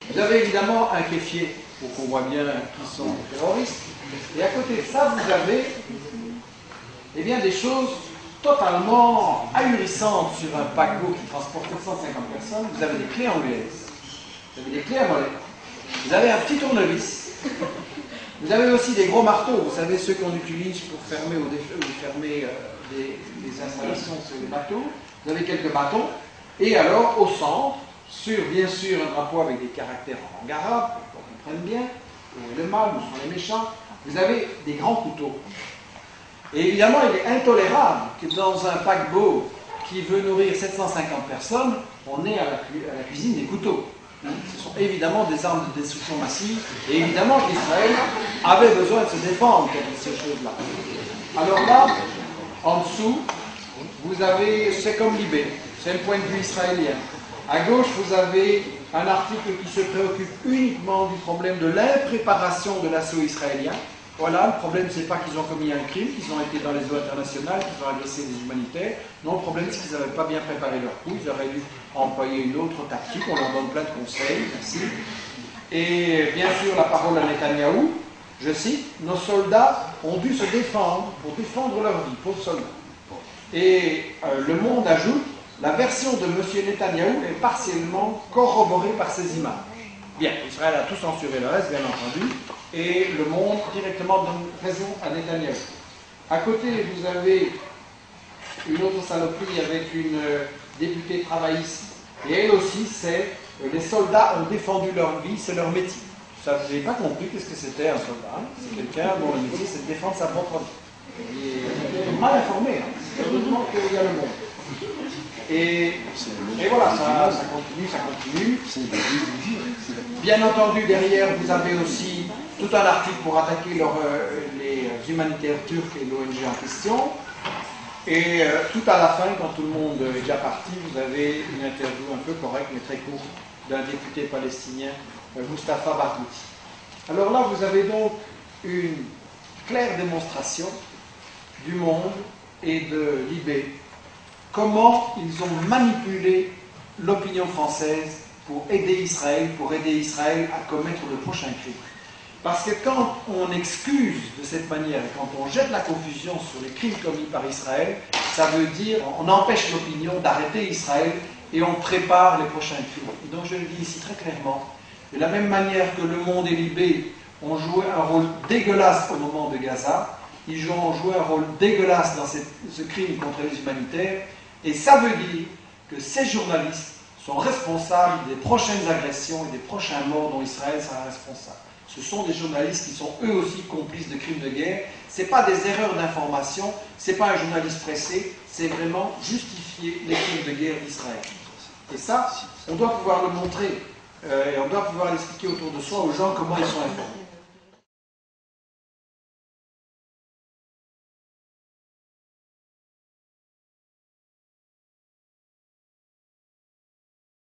Vous avez évidemment un kéfier, pour qu'on voit bien qui sont les terroristes. Et à côté de ça, vous avez eh bien, des choses totalement ahurissantes sur un paquebot qui transporte 750 personnes. Vous avez des clés anglaises, vous avez des clés à mollet, vous avez un petit tournevis, vous avez aussi des gros marteaux, vous savez ceux qu'on utilise pour fermer ou défermer les installations sur les bateaux. Vous avez quelques bâtons, et alors au centre, sur bien sûr un drapeau avec des caractères en langue arabe, pour qu'on comprenne bien, où est le mal, où sont les méchants, vous avez des grands couteaux. Et évidemment, il est intolérable que dans un paquebot qui veut nourrir 750 personnes, on ait à la cuisine des couteaux. Ce sont évidemment des armes de destruction massive, et évidemment qu'Israël avait besoin de se défendre contre ces choses-là. Alors là, en dessous, vous avez, c'est comme Libé, c'est le point de vue israélien. À gauche, vous avez un article qui se préoccupe uniquement du problème de l'impréparation de l'assaut israélien. Voilà, le problème, c'est pas qu'ils ont commis un crime, qu'ils ont été dans les eaux internationales, qu'ils ont agressé des humanitaires. Non, le problème, c'est qu'ils n'avaient pas bien préparé leur coup. Ils auraient dû employer une autre tactique. On leur donne plein de conseils. Merci. Et bien sûr, la parole à Netanyahou, je cite, « Nos soldats ont dû se défendre pour défendre leur vie, pauvres soldats. » Et Le Monde ajoute, « La version de M. Netanyahou est partiellement corroborée par ces images. » Bien, Israël a tout censuré le reste, bien entendu, et Le Monde directement donne raison à Netanyahou. À côté, vous avez une autre saloperie avec une députée travailliste, et elle aussi, c'est les soldats ont défendu leur vie, c'est leur métier. Ça, je n'ai pas compris qu'est-ce que c'était un soldat. C'est quelqu'un dont le métier, c'est de défendre sa propre vie. Il est mal informé, hein. Heureusement qu'il y a Le Monde. Et voilà, ça continue. Bien entendu, derrière, vous avez aussi tout un article pour attaquer les humanitaires turcs et l'ONG en question. Et tout à la fin, quand tout le monde est déjà parti, vous avez une interview un peu correcte, mais très courte, d'un député palestinien, Mustafa Barghouti. Alors là, vous avez donc une claire démonstration du Monde et de Libé, comment ils ont manipulé l'opinion française pour aider Israël à commettre le prochain crime. Parce que quand on excuse de cette manière, et quand on jette la confusion sur les crimes commis par Israël, ça veut dire on empêche l'opinion d'arrêter Israël et on prépare les prochains crimes. Et donc je le dis ici très clairement, de la même manière que Le Monde et Libé ont joué un rôle dégueulasse au moment de Gaza, ils ont joué un rôle dégueulasse dans ce crime contre les humanitaires, et ça veut dire que ces journalistes sont responsables des prochaines agressions et des prochains morts dont Israël sera responsable. Ce sont des journalistes qui sont eux aussi complices de crimes de guerre. Ce n'est pas des erreurs d'information, ce n'est pas un journaliste pressé, c'est vraiment justifier les crimes de guerre d'Israël. Et ça, on doit pouvoir le montrer, et on doit pouvoir l'expliquer autour de soi aux gens comment ils sont informés.